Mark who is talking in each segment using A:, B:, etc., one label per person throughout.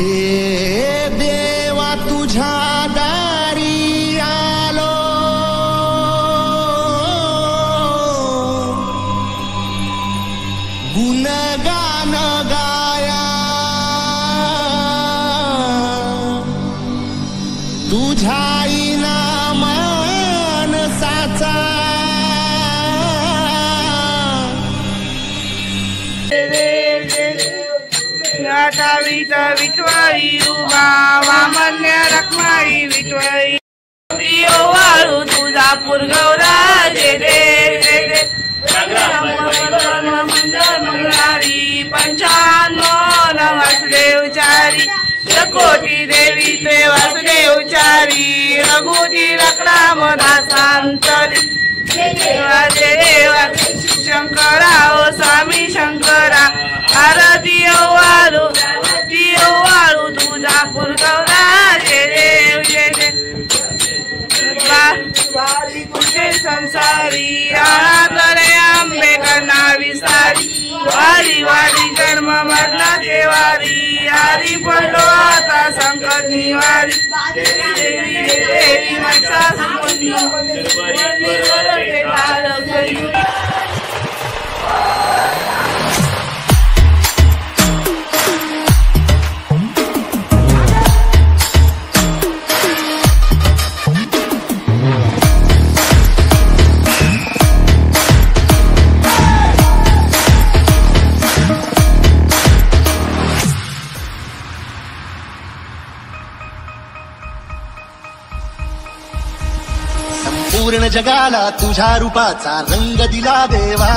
A: हे देवा तुझ्या दारी आलो, गुणगान गाया तुझ्या इनामानसाचा.
B: विठवाई उभा वामन्य रखमाई विठवाई वाळू तुळजापूर गौरा जे दे मंगळारी 95 वासुदेवचारी कोटी देवी ते वासुदेवचारी रघुजी रक्राम दासांतरी देवा देवा शंकरा ओ स्वामी शंकरा आरती वाळू तुळजापूर गौरा जय देव जय देव कुठे संसारी राणातले आंबे कना विसारी वारी वारी जन्म मरणाचे वारी हरी पडलो आता संकट निवारी देवी देवी मच्छा संपत्ती
A: पूर्ण जगाला तुझ्या रूपाचा रंग दिला देवा.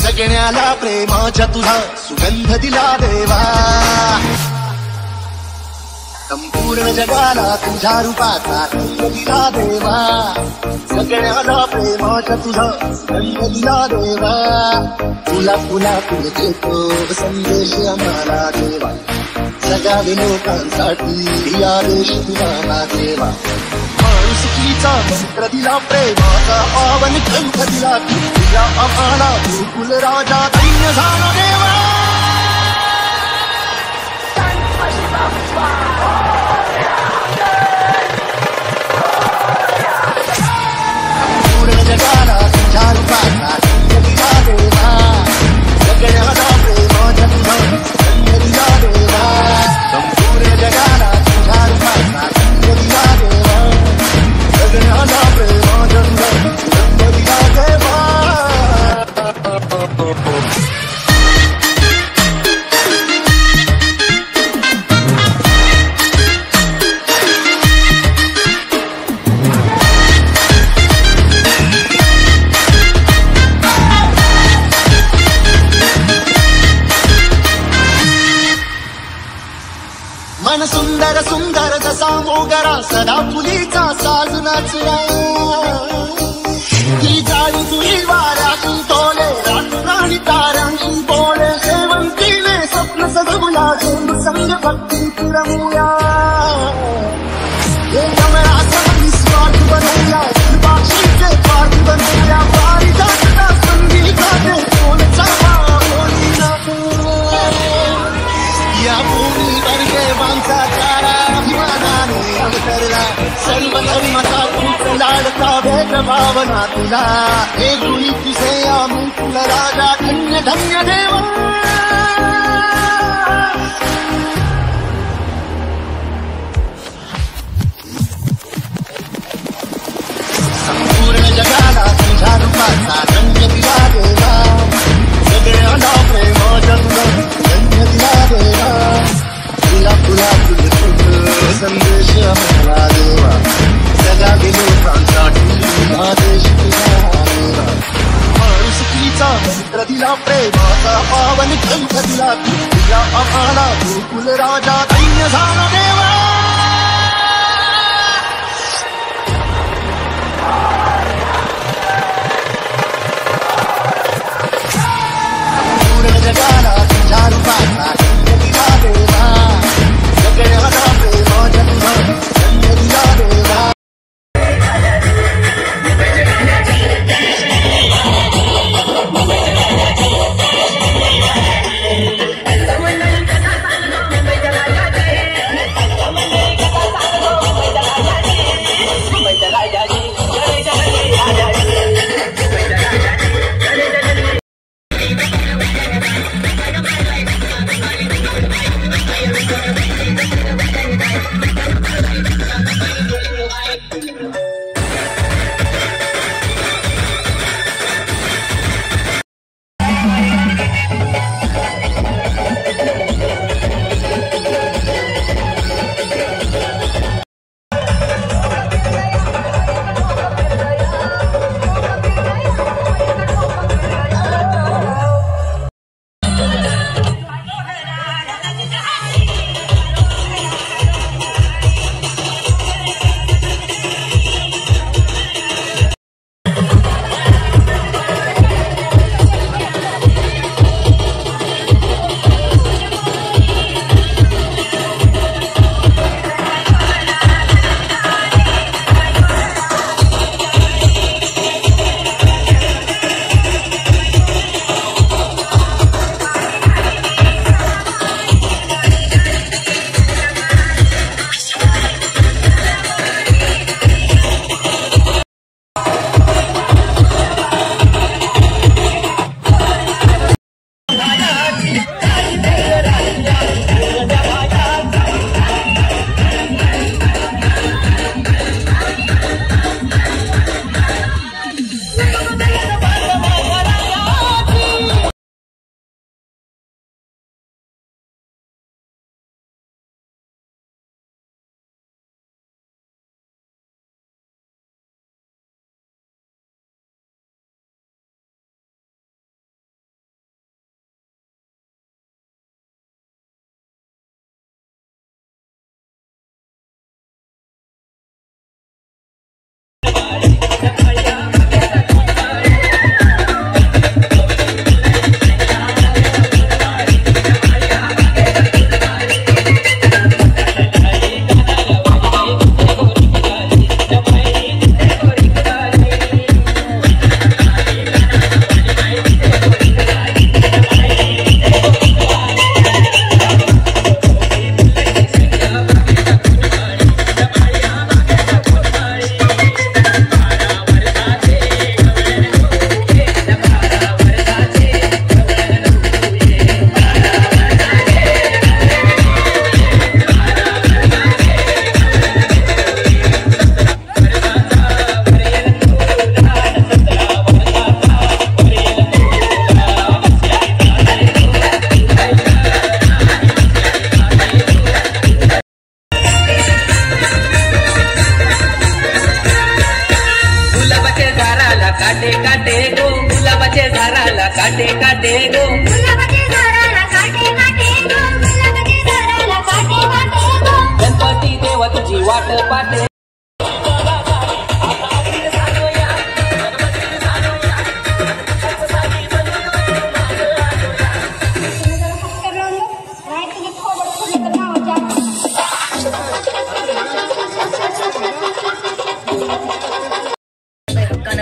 A: सगळ्याला प्रेमाच्या तुझा सुगंध दिला देवा. संपूर्ण जगाला तुझ्या रूपाचा रंग दिला देवा. सगळ्याला प्रेमाच्या तुझा सुगंध दिला देवा. तुला तुला तुला देतो संदेश आम्हाला देवा. जगावे लोकांसाठी आदेश तुला देवा. माणुसकीचा मंत्र दिला, प्रेमाचा पावन ग्रंथ दिला. तुला आम्हाला गोकुल राजा दैन्य झाला देवा. पूर्ण जगाला तुझ्या रूपाचा रंग दिला देवा. सगळ्याला प्रेमाच्या तुझा रंग दिला देवा. संपूर्ण जगाला तुझ्या रूपाचा रंग दिला देवा. सगळ्याला प्रेमाच्या तुझा रंग दिला देवा. मन सुंदर सुंदर जसा मोगरा सदा फुलीचा साज नाचला. ती जाळी तुझी वाऱ्यातून तोले राणी ताऱ्यांतून बोले. शेवंतीने स्वप्न सजवला झेंडू संग भक्ती रमूया. हे कमळाचा निस्वार्थ बनवूया. बाक्षीचे पाठ बनवूया. पारिजातला संगीताने कोणचा बोली नको. या भूमीवर देवांचा अभिमानाने अवतरला. सर्व धर्माचा तूच लाडका भेदभावना तुला. हे गुणी तुझे आम्ही तुला राजा धन्य धन्य देवा. संपूर्ण जगाला तुझ्या रूपाचा रंग दिला देवा. सगळ्यांना प्रेमाच्या तुला रंग दिला देवा. तुला तुला तुझे संदेश आम्हाला देवा. जगातील लोकांसाठी आदेश तुला देवा. माणुसकीचा मंत्र दिला, प्रेमाचा पावन ग्रंथ दिला. तुला आम्हाला गोकुल राजा दैन्य झाला देवा. पूर्ण जगाला तुझ्या रूपाचा रंग दिला देवा. सगळ्याला प्रेमाच्या तुझा रंग दिला देवा.
C: काटे काटे गो
D: गुलाबाच्या झाडाला काटे काटे गो गुलाबाच्या झाडाला काटे काटे गो
C: गणपती देव तुझी वाट पाटे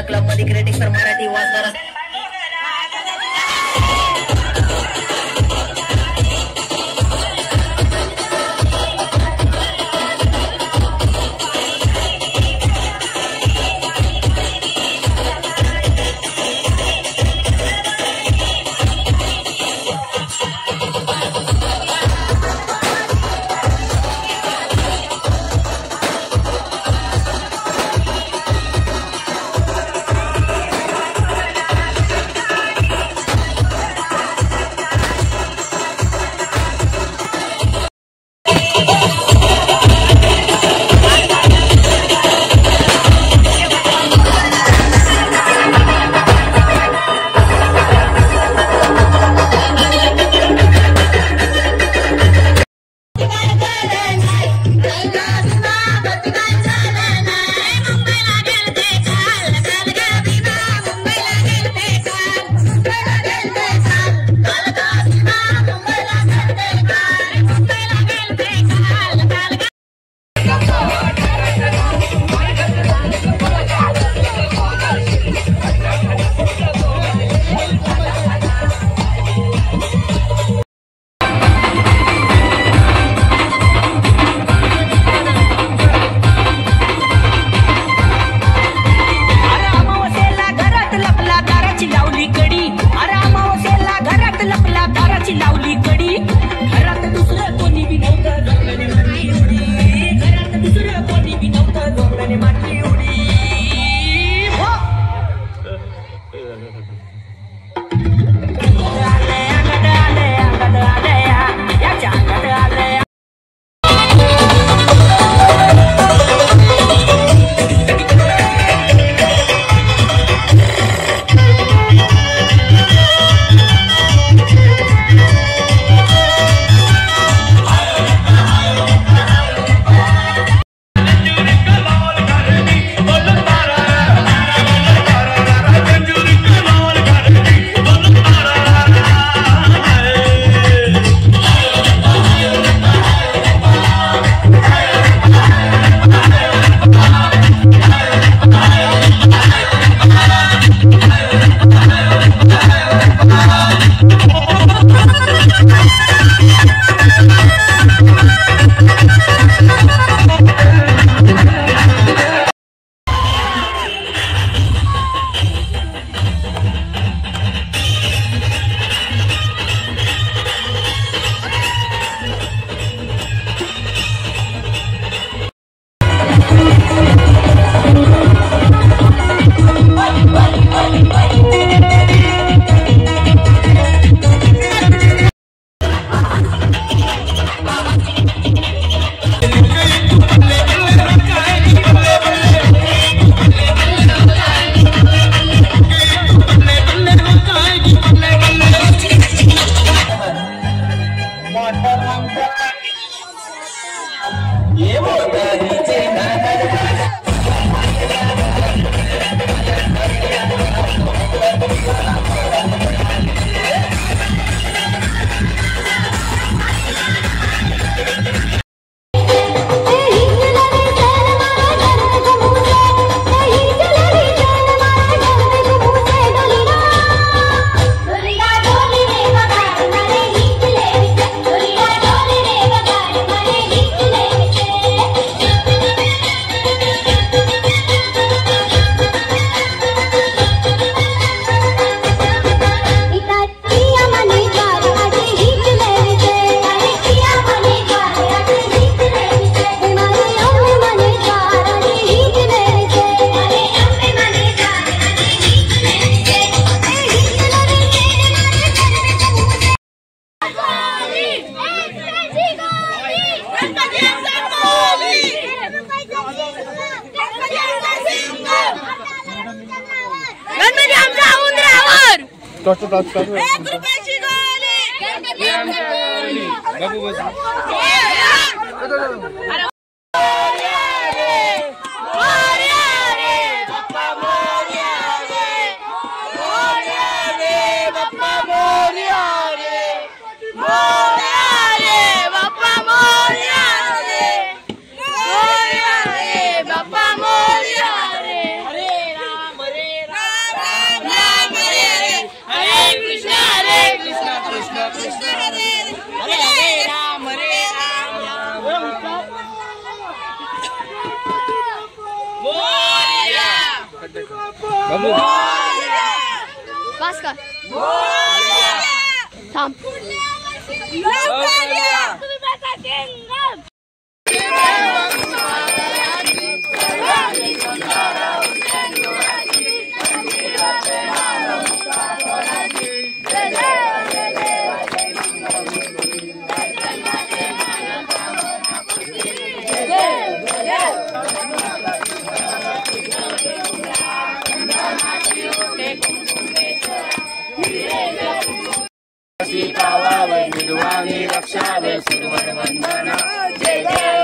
E: क्लब मध्ये क्रिएटिक सर मराठी वाचणार
B: रुपयाची गोळी
F: बाबू बस बाबू
D: बस कर थांब
F: विद्वानी रक्षावे सुरवर वंदना जय जय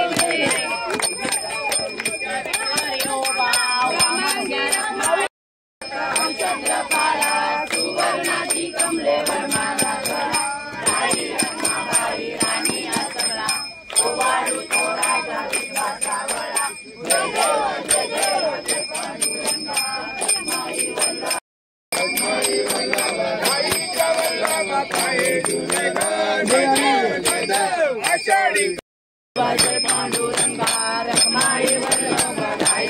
F: सुवर्णाची कमले वर्माला राणी रमाबाई राणी असला ओवाळू तो राजा विश्वासावळा जय देव जय देव जय पांडुरंगा माई वल्ला माई वल्ला आषाढी जय पांडुरंगा रखमाई वल्लभाई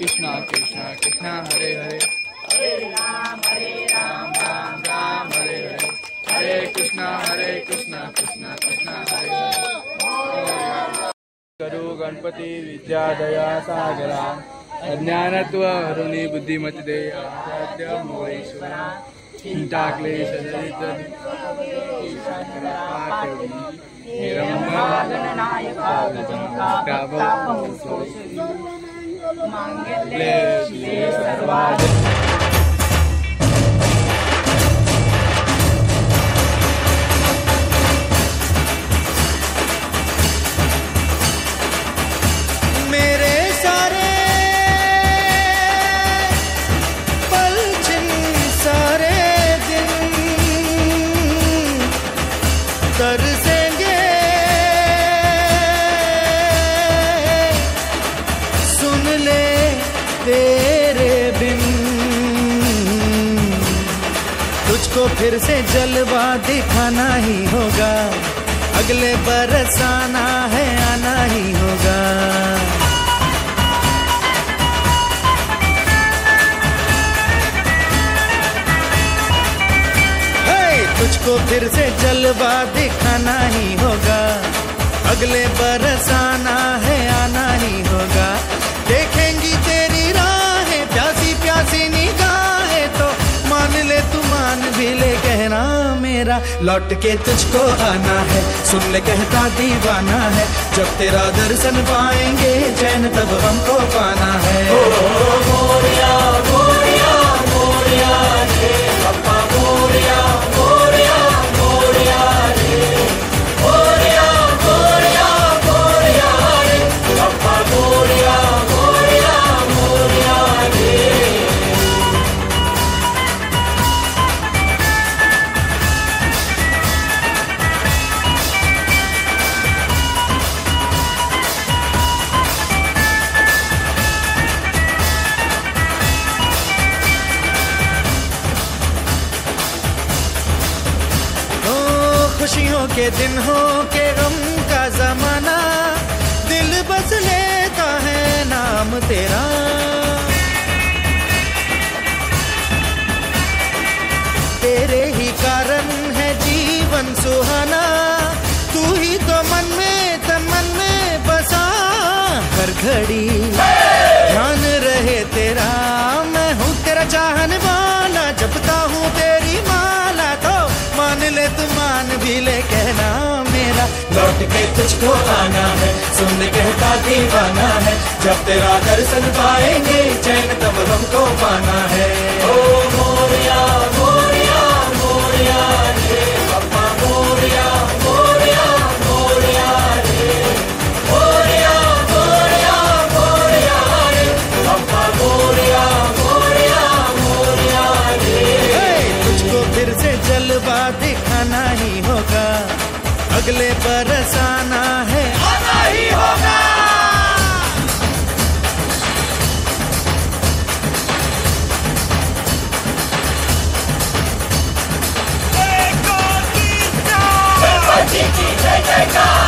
F: कृष्णा कृष्णा कृष्णा हरे हरे हरे राम राम राम हरे हरे हरे कृष्णा कृष्णा कृष्णा हरे हरे करू गणपती विद्या दया सागरा अज्ञानत्व हरुणी बुद्धिमती आद्य मोरेश्वरा चिंता क्लेश
A: मेरे सारे पल जिन सारे दिन तरसेंगे सुन ले तेरे बिन तुझको फिर से जलवा दिखाना ही होगा, अगले बरस आना है, आना ही होगा। तुझको फिर से जलवा दिखाना ही होगा, अगले बरस आना है, आना ही होगा। देखेंगी तेरी राहें प्यासी प्यासी निगाहें, तो मान ले तू मान भी ले कहना मेरा, लौट के तुझको आना है, सुन ले कहता दीवाना है। जब तेरा दर्शन पाएंगे चैन तब हमको पाना है। मोरिया मोरिया मोरिया रे पप्पा मोरिया मोरिया मोरिया रे, मोरिया मोरिया मोरिया रे पप्पा मोरिया मोरिया मोरिया रे। खुशियों के दिन हो के गम का जमाना, दिल बस लेता है नाम तेरा। तेरे ही कारण है जीवन सुहाना, तू ही तो मन में तन मन में बसा। हर घड़ी ध्यान रहे तेरा, मैं हूँ तेरा चाहने वाला, जपता हूँ तेरी माला, तो मान ले तू मान भी ले कहना मेरा, लौट के तुझको आना है, सुन ले कहता दीवाना है। जब तेरा दर्शन पाएंगे चैन तब हमको पाना है। ओ मोरिया मोरिया मोरिया रे पप्पा मोरिया मोरिया मोरिया रे, मोरिया मोरिया मोरिया रे पप्पा मोरिया मोरिया मोरिया रे। तुझको फिर से जलवा दिखाना ही होगा, अगले बरस आना है, आना ही होगा।
G: जय जयकार।